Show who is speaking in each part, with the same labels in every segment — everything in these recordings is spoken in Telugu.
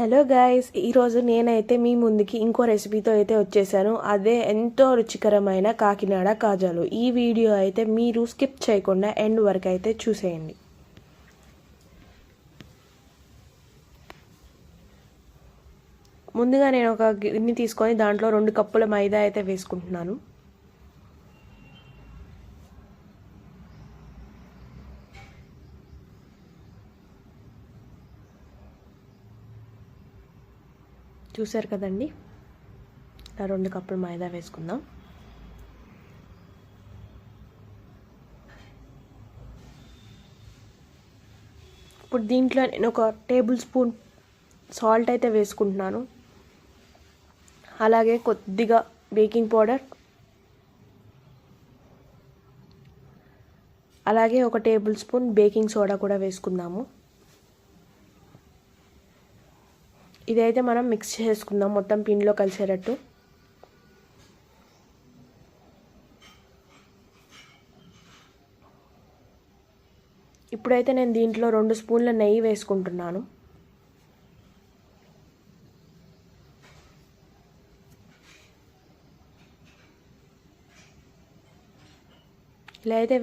Speaker 1: హలో గైస్, ఈరోజు నేనైతే మీ ముందుకి ఇంకో రెసిపీతో అయితే వచ్చేసాను. అదే ఎంతో రుచికరమైన కాకినాడ కాజాలు. ఈ వీడియో అయితే మీరు స్కిప్ చేయకుండా ఎండ్ వరకు అయితే చూసేయండి. ముందుగా నేను ఒక గిన్నె తీసుకొని దాంట్లో 2 కప్పుల మైదా అయితే వేసుకుంటున్నాను. చూసారు కదండి, ఇలా 2 కప్పులు మైదా వేసుకుందాం. ఇప్పుడు దీంట్లో నేను ఒక టేబుల్ స్పూన్ సాల్ట్ అయితే వేసుకుంటున్నాను. అలాగే కొద్దిగా బేకింగ్ పౌడర్, అలాగే ఒక టేబుల్ స్పూన్ బేకింగ్ సోడా కూడా వేసుకుందాము. ఇదైతే మనం మిక్స్ చేసుకుందాం మొత్తం పిండిలో కలిసేటట్టు. ఇప్పుడైతే నేను దీంట్లో 2 స్పూన్ల నెయ్యి వేసుకుంటున్నాను. ఇలా అయితే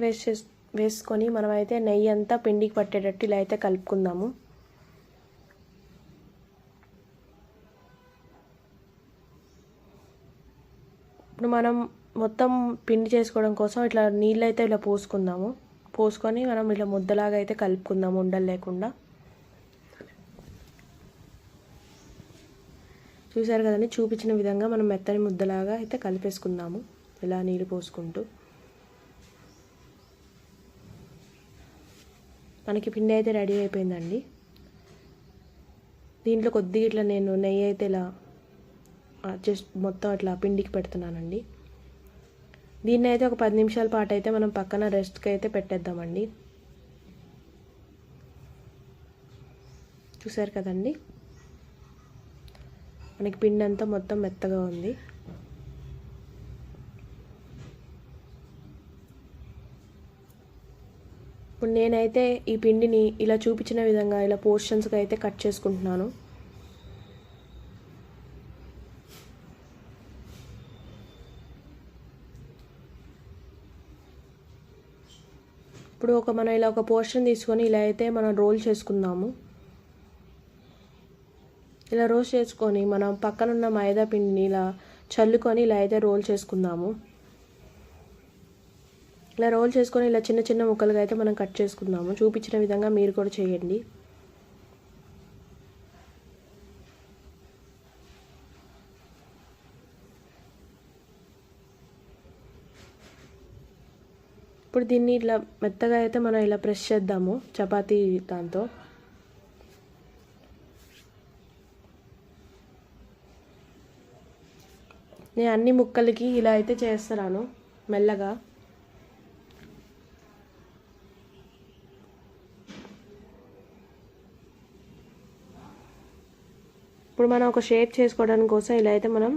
Speaker 1: వేసుకొని మనమైతే నెయ్యి అంతా పిండికి పట్టేటట్టు ఇలా అయితే కలుపుకుందాము. ఇప్పుడు మనం మొత్తం పిండి చేసుకోవడం కోసం ఇట్లా నీళ్ళు అయితే ఇలా పోసుకొని మనం ఇట్లా ముద్దలాగా అయితే కలుపుకుందాము, ఉండలు లేకుండా. చూసారు కదండి, చూపించిన విధంగా మనం మెత్తని ముద్దలాగా అయితే కలిపేసుకుందాము ఇలా నీళ్ళు పోసుకుంటూ. మనకి పిండి అయితే రెడీ అయిపోయిందండి. దీంట్లో కొద్దిగా ఇట్లా నేను నెయ్యి అయితే ఇలా జస్ట్ మొత్తం అట్లా పిండికి పెడుతున్నానండి. దీన్ని అయితే ఒక 10 నిమిషాల పాటు అయితే మనం పక్కన రెస్ట్కి అయితే పెట్టేద్దామండి. చూసారు కదండి, మనకి పిండి అంతా మొత్తం మెత్తగా ఉంది. ఇప్పుడు నేనైతే ఈ పిండిని ఇలా చూపించిన విధంగా ఇలా పోర్షన్స్గా అయితే కట్ చేసుకుంటున్నాను. ఇప్పుడు మనం ఇలా ఒక పోర్షన్ తీసుకొని ఇలా అయితే మనం రోల్ చేసుకుందాము. ఇలా రోల్ చేసుకొని మనం పక్కనున్న మైదా పిండిని ఇలా చల్లుకొని ఇలా అయితే రోల్ చేసుకుందాము. ఇలా రోల్ చేసుకొని ఇలా చిన్న చిన్న ముక్కలుగా అయితే మనం కట్ చేసుకుందాము. చూపించిన విధంగా మీరు కూడా చేయండి. ఇప్పుడు దీన్ని ఇట్లా మెత్తగా అయితే మనం ఇలా ప్రెస్ చేద్దాము చపాతీ దాంతో. నేను అన్ని ముక్కలకి ఇలా అయితే చేస్తున్నాను మెల్లగా. ఇప్పుడు మనం ఒక షేప్ చేసుకోవడానికి కోసం ఇలా అయితే మనం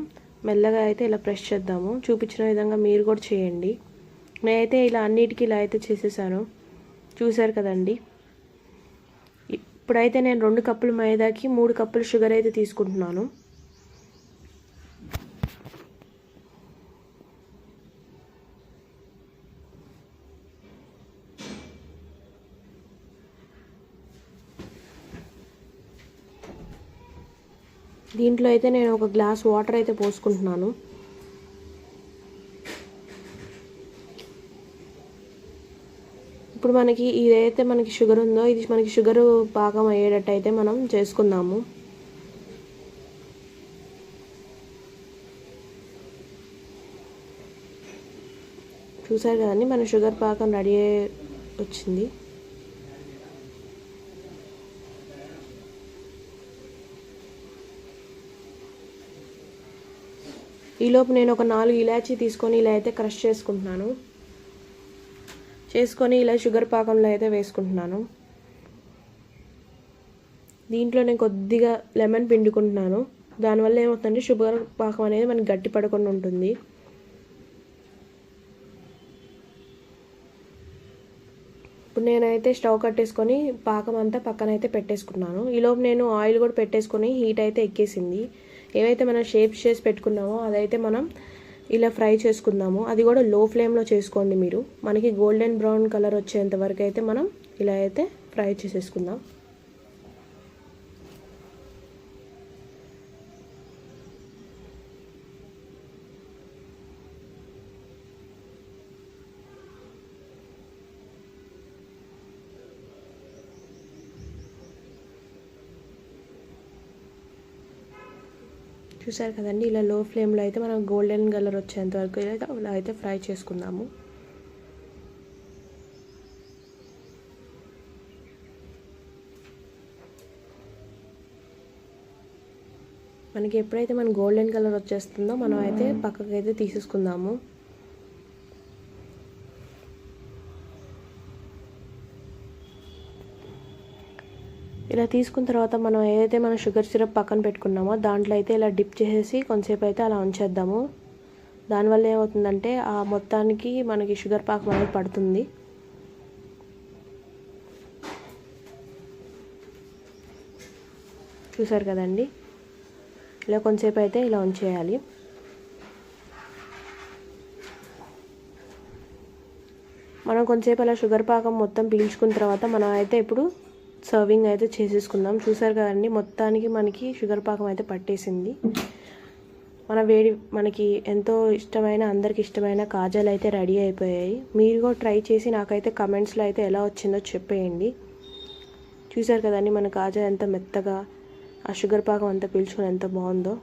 Speaker 1: మెల్లగా అయితే ఇలా ప్రెస్ చేద్దాము. చూపించిన విధంగా మీరు కూడా చేయండి. నేనైతే ఇలా అన్నిటికీ ఇలా అయితే చేసేసాను. చూసారు కదండి. ఇప్పుడైతే నేను 2 కప్పుల మైదాకి 3 కప్పులు షుగర్ అయితే తీసుకుంటున్నాను. దీంట్లో అయితే నేను ఒక గ్లాస్ వాటర్ అయితే పోసుకుంటున్నాను. ఇప్పుడు మనకి ఇదైతే మనకి షుగర్ ఉందో ఇది మనకి షుగర్ పాకం అయ్యేటట్టు అయితే మనం చేసుకుందాము. చూసారు కదండి, మన షుగర్ పాకం రెడీ వచ్చింది. ఈలోపు నేను ఒక 4 ఇలాచీ తీసుకొని ఇలా అయితే క్రష్ చేసుకుంటున్నాను. ఇలా షుగర్ పాకంలో అయితే వేసుకుంటున్నాను. దీంట్లో నేను కొద్దిగా లెమన్ పిండుకుంటున్నాను. దానివల్ల ఏమవుతుందంటే షుగర్ పాకం అనేది మనకి గట్టి పడకుండా ఉంటుంది. ఇప్పుడు నేనైతే స్టవ్ కట్టేసుకొని పాకం అంతా పక్కనైతే పెట్టేసుకున్నాను. ఈలోపు నేను ఆయిల్ కూడా పెట్టేసుకొని హీట్ అయితే ఎక్కేసింది. ఏవైతే మనం షేప్స్ చేసి పెట్టుకున్నామో అదైతే మనం ఇలా ఫ్రై చేసుకుందాము. అది కూడా లో ఫ్లేమ్లో చేసుకోండి మీరు. మనకి గోల్డెన్ బ్రౌన్ కలర్ వచ్చేంత వరకు అయితే మనం ఇలా అయితే ఫ్రై చేసేసుకుందాం. చూసారు కదండి, ఇలా లో ఫ్లేమ్లో అయితే మనం గోల్డెన్ కలర్ వచ్చేంత వరకు ఇలా అయితే ఫ్రై చేసుకుందాము. మనకి ఎప్పుడైతే మన గోల్డెన్ కలర్ వచ్చేస్తుందో మనం అయితే పక్కకైతే తీసేసుకుందాము. ఇలా తీసుకున్న తర్వాత మనం ఏదైతే మనం షుగర్ సిరప్ పక్కన పెట్టుకున్నామో దాంట్లో అయితే ఇలా డిప్ చేసేసి కొంతసేపు అయితే అలా ఉంచేద్దాము. దానివల్ల ఏమవుతుందంటే ఆ మొత్తానికి మనకి షుగర్ పాకం అనేది పడుతుంది. చూసారు కదండి, ఇలా కొంతసేపు అయితే ఇలా ఉంచేయాలి. మనం కొంతసేపు అలా షుగర్ పాకం మొత్తం పీల్చుకున్న తర్వాత మనం అయితే ఇప్పుడు సర్వింగ్ అయితే చేసేసుకుందాం. చూసారు కదండి, మొత్తానికి మనకి షుగర్ పాకం అయితే పట్టేసింది. మనకి ఎంతో ఇష్టమైన అందరికి ఇష్టమైన కాజాలు అయితే రెడీ అయిపోయాయి. మీరు కూడా ట్రై చేసి నాకైతే కమెంట్స్లో అయితే ఎలా వచ్చిందో చెప్పేయండి. చూసారు కదండి, మన కాజా ఎంత మెత్తగా ఆ షుగర్ పాకం అంతా పీల్చుకొని ఎంత బాగుందో.